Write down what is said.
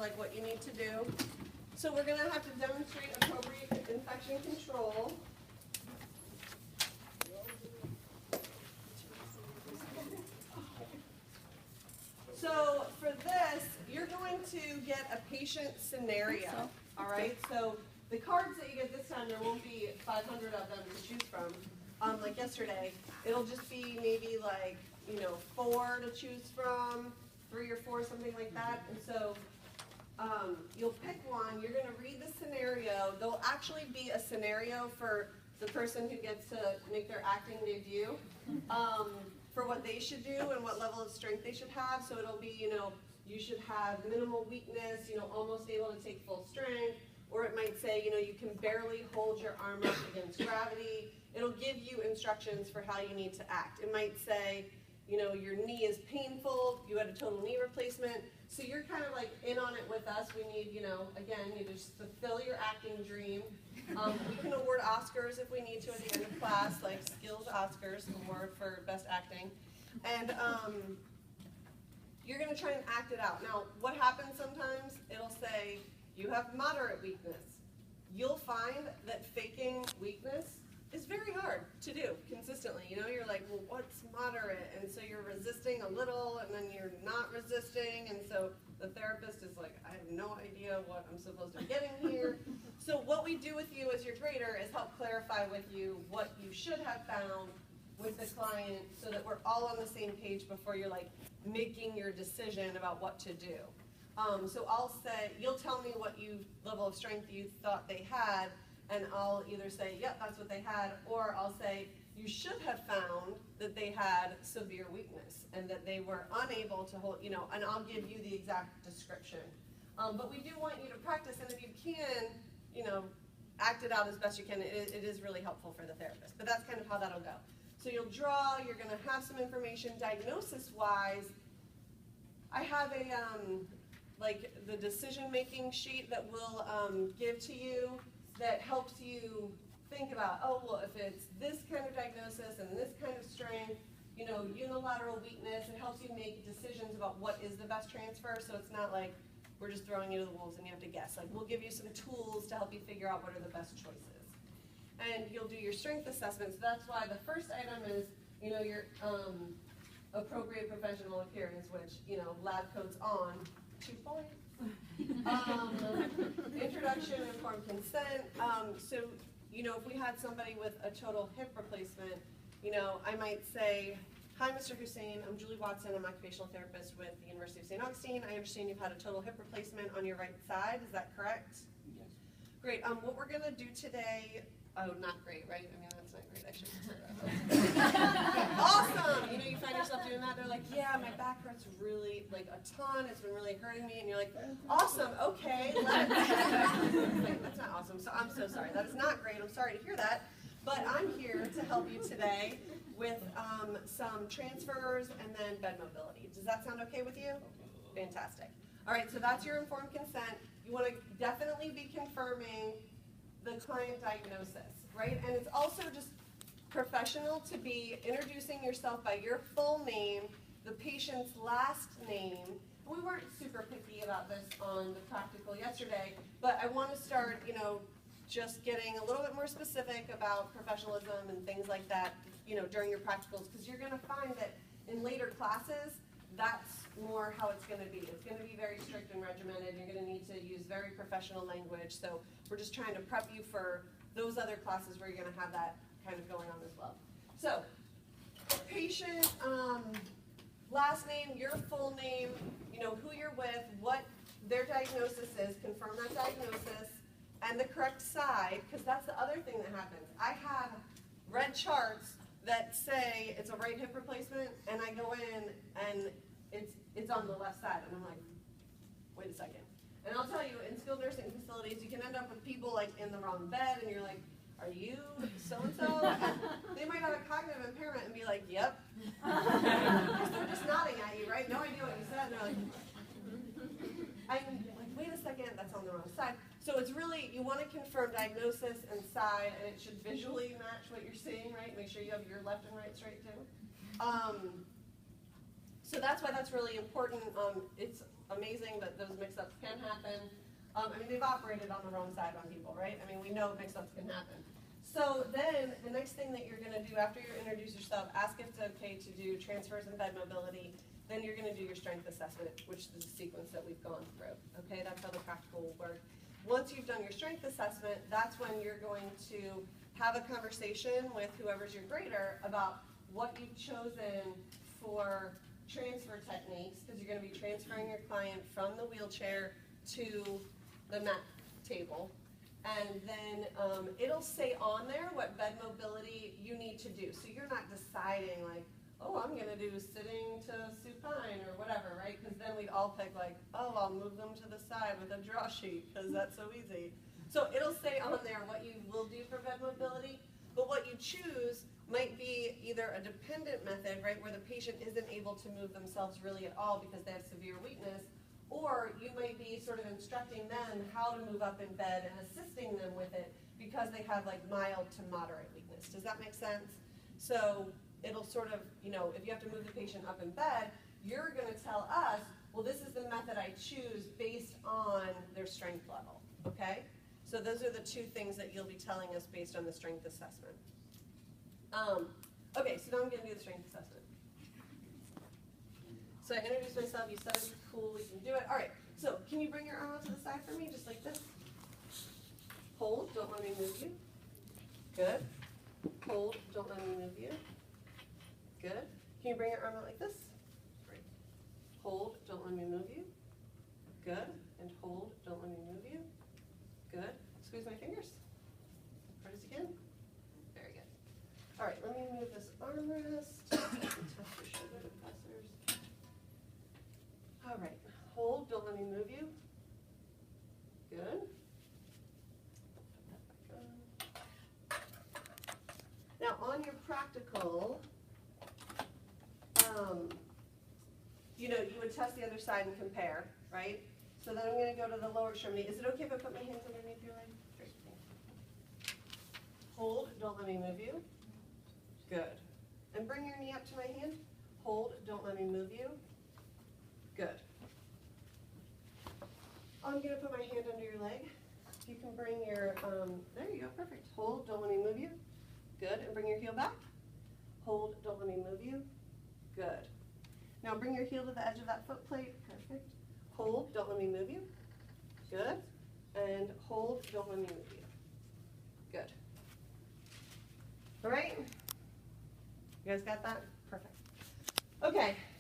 like what you need to do. So we're going to have to demonstrate appropriate infection control. So for this, you're going to get a patient scenario, all right? So the cards that you get this time, there won't be 500 of them to choose from. Like yesterday, it'll just be maybe like, 4 to choose from, 3 or 4, something like that. And so you'll pick one, you're going to read the scenario. There'll actually be a scenario for the person who gets to make their acting debut. For what they should do and what level of strength they should have. So it'll be, you should have minimal weakness, almost able to take full strength. Or it might say, you can barely hold your arm up against gravity. It'll give you instructions for how you need to act. It might say, your knee is painful, you had a total knee replacement. So you're kind of like in on it with us. We need, again, you just fulfill your acting dream. We can award Oscars if we need to at the end of class, like skills Oscars, award for best acting. And you're going to try and act it out. Now, what happens sometimes, it'll say, you have moderate weakness. You'll find that faking weakness is very hard to do consistently. You're like, well, what's moderate? And so you're resisting a little, and then you're not resisting, and so the therapist is like, I have no idea what I'm supposed to be getting here. So what we do with you as your grader is help clarify with you what you should have found with the client so that we're all on the same page before you're like making your decision about what to do. So I'll say, you'll tell me what level of strength you thought they had, and I'll either say, yep, that's what they had, or I'll say, you should have found that they had severe weakness and that they were unable to hold, and I'll give you the exact description. But we do want you to practice, and if you can, act it out as best you can. It is really helpful for the therapist. But that's kind of how that'll go. So you'll draw, you're going to have some information. Diagnosis-wise, I have like the decision-making sheet that we'll give to you that helps you think about, oh, well, if it's this kind of diagnosis and this kind of strength, unilateral weakness, it helps you make decisions about what is the best transfer, so it's not like we're just throwing you to the wolves and you have to guess. Like, we'll give you some tools to help you figure out what are the best choices. And you'll do your strength assessment, so that's why the first item is, your appropriate professional appearance, which, lab coat's on, 2 points. Introduction, informed consent. So, if we had somebody with a total hip replacement, I might say, hi, Mr. Hussein, I'm Julie Watson, I'm an occupational therapist with the University of St. Augustine. I understand you've had a total hip replacement on your right side, is that correct? Yes. Great, what we're gonna do today, oh, not great, right? I mean, that's not great, I shouldn't say that. Awesome! You find yourself doing that, they're like, yeah, my back hurts really, like a ton, it's been really hurting me, and you're like, awesome, okay, let's. That's not awesome, so I'm so sorry, that is not great, I'm sorry to hear that, but I'm here to help you today with some transfers and then bed mobility. Does that sound okay with you? Fantastic. All right, so that's your informed consent. You want to definitely be confirming the client diagnosis, right? And it's also just professional to be introducing yourself by your full name, the patient's last name. We weren't super picky about this on the practical yesterday, but I want to start, just getting a little bit more specific about professionalism and things like that, during your practicals, because you're going to find that in later classes, that's more how it's going to be. It's going to be very strict and regimented. You're going to need to use very professional language. So we're just trying to prep you for those other classes where you're going to have that kind of going on as well. So patient, last name, your full name, who you're with, what their diagnosis is, confirm that diagnosis, and the correct side, because that's the other thing that happens. I have red charts that say it's a right hip replacement, and I go in and it's on the left side, and I'm like, wait a second. And I'll tell you, in skilled nursing facilities, you can end up with people like in the wrong bed, and you're like, are you so-and-so? And they might have a cognitive impairment and be like, yep. Because they're just nodding at you, right? No idea what you said, and they're like, I'm like, wait a second, that's on the wrong side. So it's really, you want to confirm diagnosis and side, and it should visually match what you're seeing, right? Make sure you have your left and right straight too. So that's why that's really important. It's amazing, but those mix-ups can happen. I mean, they've operated on the wrong side on people, right? I mean, we know mix-ups can happen. So then, the next thing that you're going to do after you introduce yourself, ask if it's okay to do transfers and bed mobility. Then you're going to do your strength assessment, which is the sequence that we've gone through. Okay, that's how the practical will work. Once you've done your strength assessment, that's when you're going to have a conversation with whoever's your grader about what you've chosen for transfer techniques, because you're going to be transferring your client from the wheelchair to the mat table. And then it'll say on there what bed mobility you need to do. So you're not deciding like, oh, I'm going to do sitting to supine or whatever, right? Because then we'd all pick like, oh, I'll move them to the side with a draw sheet because that's so easy. So it'll say on there what you will do for bed mobility, but what you choose might be either a dependent method, right, where the patient isn't able to move themselves really at all because they have severe weakness, or you might be sort of instructing them how to move up in bed and assisting them with it because they have like mild to moderate weakness. Does that make sense? So it'll sort of, you know, if you have to move the patient up in bed, you're going to tell us, well, this is the method I choose based on their strength level, okay? So those are the two things that you'll be telling us based on the strength assessment. Okay, so now I'm going to do the strength assessment. So I introduced myself, you said it's cool, we can do it. All right, so can you bring your arm out to the side for me, just like this? Hold, don't let me move you. Good. Hold, don't let me move you. Good. Can you bring your arm out like this? Great. Hold, don't let me move you. Good. And hold, don't let me move you. Good. Squeeze my fingers. Hard as you can. Very good. All right, let me move this armrest. Test your shoulder depressors. All right. Hold, don't let me move you. Good. Put that back on. Now on your practical, you know, you would test the other side and compare, right? So then I'm going to go to the lower extremity. Is it okay if I put my hands underneath your leg? Great, thank you. Hold, don't let me move you. Good. And bring your knee up to my hand. Hold, don't let me move you. Good. I'm going to put my hand under your leg. You can bring your, there you go, perfect. Hold, don't let me move you. Good, and bring your heel back. Hold, don't let me move you. Good. Now bring your heel to the edge of that foot plate. Perfect. Hold, don't let me move you. Good. And hold, don't let me move you. Good. All right? You guys got that? Perfect. Okay,